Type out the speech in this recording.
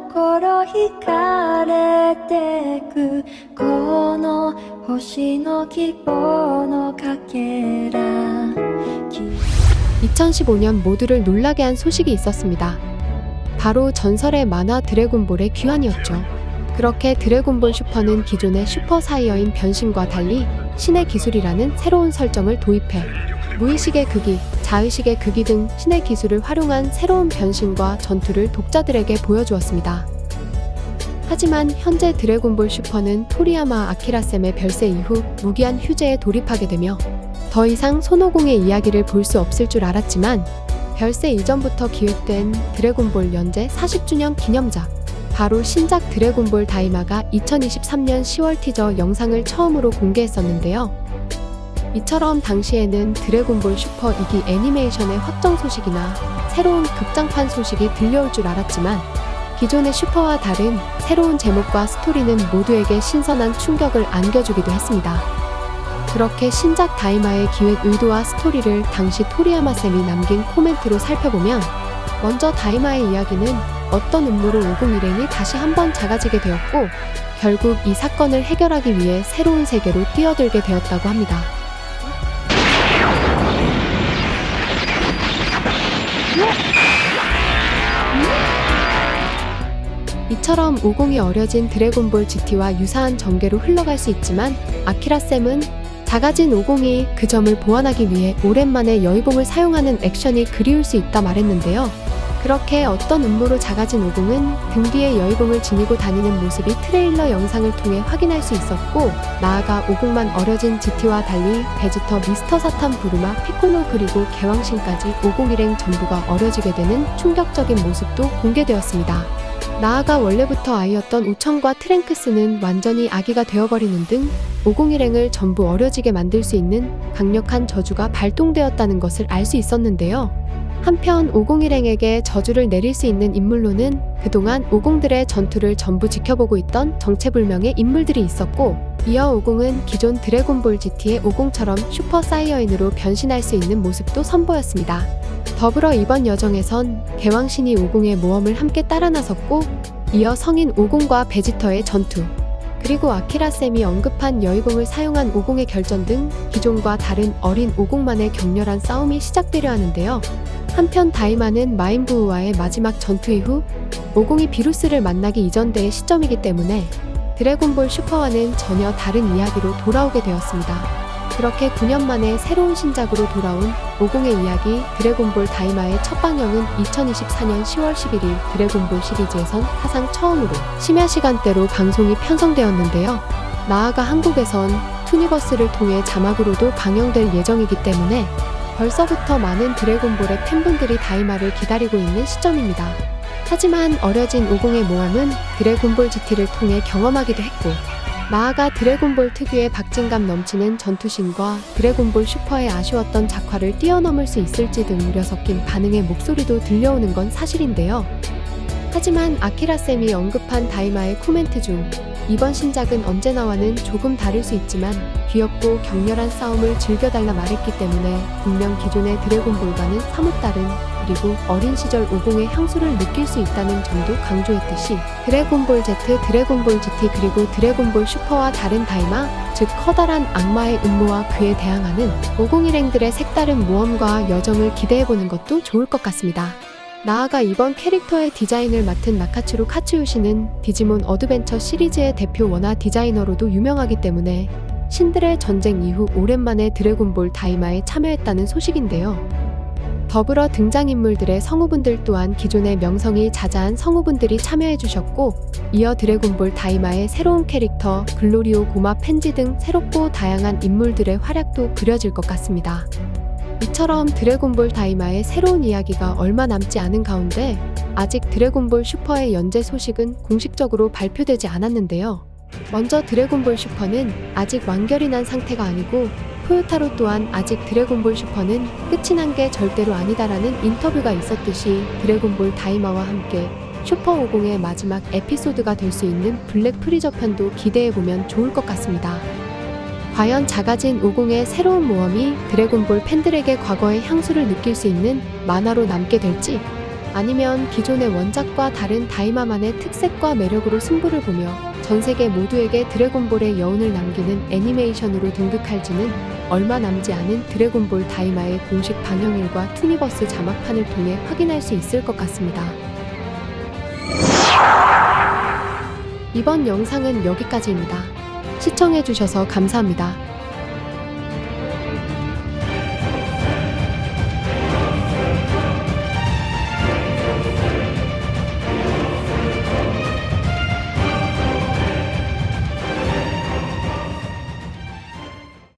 心惹かれてくこの星の希望のかけら 2015년 모두를 놀라게 한 소식이 있었습니다. 바로 전설의 만화 드래곤볼의 귀환이었죠. 그렇게 드래곤볼 슈퍼는 기존의 슈퍼 사이어인 변신과 달리 신의 기술이라는 새로운 설정을 도입해 무의식의 극기, 자의식의 극기 등 신의 기술을 활용한 새로운 변신과 전투를 독자들에게 보여주었습니다. 하지만 현재 드래곤볼 슈퍼는 토리야마 아키라쌤의 별세 이후 무기한 휴재에 돌입하게 되며 더 이상 손오공의 이야기를 볼 수 없을 줄 알았지만 별세 이전부터 기획된 드래곤볼 연재 40주년 기념작 바로 신작 드래곤볼 다이마가 2023년 10월 티저 영상을 처음으로 공개했었는데요. 이처럼 당시에는 드래곤볼 슈퍼 2기 애니메이션의 확정 소식이나 새로운 극장판 소식이 들려올 줄 알았지만 기존의 슈퍼와 다른 새로운 제목과 스토리는 모두에게 신선한 충격을 안겨주기도 했습니다. 그렇게 신작 다이마의 기획 의도와 스토리를 당시 토리야마쌤이 남긴 코멘트로 살펴보면 먼저 다이마의 이야기는 어떤 음모로 501행이 다시 한번 작아지게 되었고 결국 이 사건을 해결하기 위해 새로운 세계로 뛰어들게 되었다고 합니다. 이처럼 50이 어려진 드래곤볼 GT와 유사한 전개로 흘러갈 수 있지만 아키라쌤은 작아진 50이 그 점을 보완하기 위해 오랜만에 여의봉을 사용하는 액션이 그리울 수 있다 말했는데요. 그렇게 어떤 음모로 작아진 50은 등 뒤에 여의봉을 지니고 다니는 모습이 트레일러 영상을 통해 확인할 수 있었고 나아가 50만 어려진 GT와 달리 베지터, 미스터 사탄, 부르마, 피콜로 그리고 개왕신까지 501행 전부가 어려지게 되는 충격적인 모습도 공개되었습니다. 나아가 원래부터 아이였던 우청과 트랭크스는 완전히 아기가 되어버리는 등 501행을 전부 어려지게 만들 수 있는 강력한 저주가 발동되었다는 것을 알 수 있었는데요. 한편 501행에게 저주를 내릴 수 있는 인물로는 그동안 50들의 전투를 전부 지켜보고 있던 정체불명의 인물들이 있었고 이어 50은 기존 드래곤볼 GT의 50처럼 슈퍼 사이어인으로 변신할 수 있는 모습도 선보였습니다. 더불어 이번 여정에선 개왕신이 50의 모험을 함께 따라 나섰고 이어 성인 50과 베지터의 전투 그리고 아키라쌤이 언급한 여의봉을 사용한 50의 결전 등 기존과 다른 어린 50만의 격렬한 싸움이 시작되려 하는데요. 한편 다이마는 마인부우와의 마지막 전투 이후 50이 비루스를 만나기 이전대의 시점이기 때문에 드래곤볼 슈퍼와는 전혀 다른 이야기로 돌아오게 되었습니다. 그렇게 9년 만에 새로운 신작으로 돌아온 50의 이야기 드래곤볼 다이마의 첫 방영은 2024년 10월 11일 드래곤볼 시리즈에선 사상 처음으로 심야 시간대로 방송이 편성되었는데요. 나아가 한국에선 투니버스를 통해 자막으로도 방영될 예정이기 때문에 벌써부터 많은 드래곤볼의 팬분들이 다이마를 기다리고 있는 시점입니다. 하지만 어려진 50의 모험은 드래곤볼 GT를 통해 경험하기도 했고 나아가 드래곤볼 특유의 박진감 넘치는 전투신과 드래곤볼 슈퍼의 아쉬웠던 작화를 뛰어넘을 수 있을지 등 우려 섞인 반응의 목소리도 들려오는 건 사실인데요. 하지만 아키라쌤이 언급한 다이마의 코멘트 중 이번 신작은 언제나와는 조금 다를 수 있지만 귀엽고 격렬한 싸움을 즐겨달라 말했기 때문에 분명 기존의 드래곤볼과는 사뭇 다른 그리고 어린 시절 50의 향수를 느낄 수 있다는 점도 강조했듯이 드래곤볼 Z, 드래곤볼 GT 그리고 드래곤볼 슈퍼와 다른 다이마, 즉 커다란 악마의 음모와 그에 대항하는 501행들의 색다른 모험과 여정을 기대해보는 것도 좋을 것 같습니다. 나아가 이번 캐릭터의 디자인을 맡은 나카츠루 카츠요시는 디지몬 어드벤처 시리즈의 대표 원화 디자이너로도 유명하기 때문에 신들의 전쟁 이후 오랜만에 드래곤볼 다이마에 참여했다는 소식인데요. 더불어 등장인물들의 성우분들 또한 기존의 명성이 자자한 성우분들이 참여해주셨고 이어 드래곤볼 다이마의 새로운 캐릭터 글로리오 고마 펜지 등 새롭고 다양한 인물들의 활약도 그려질 것 같습니다. 이처럼 드래곤볼 다이마의 새로운 이야기가 얼마 남지 않은 가운데 아직 드래곤볼 슈퍼의 연재 소식은 공식적으로 발표되지 않았는데요. 먼저 드래곤볼 슈퍼는 아직 완결이 난 상태가 아니고 토요타로 또한 아직 드래곤볼 슈퍼는 끝이 난 게 절대로 아니다라는 인터뷰가 있었듯이 드래곤볼 다이마와 함께 슈퍼 50의 마지막 에피소드가 될 수 있는 블랙 프리저 편도 기대해보면 좋을 것 같습니다. 과연 작아진 50의 새로운 모험이 드래곤볼 팬들에게 과거의 향수를 느낄 수 있는 만화로 남게 될지 아니면 기존의 원작과 다른 다이마만의 특색과 매력으로 승부를 보며 전 세계 모두에게 드래곤볼의 여운을 남기는 애니메이션으로 등극할지는 얼마 남지 않은 드래곤볼 다이마의 공식 방영일과 투니버스 자막판을 통해 확인할 수 있을 것 같습니다. 이번 영상은 여기까지입니다. 시청해주셔서 감사합니다.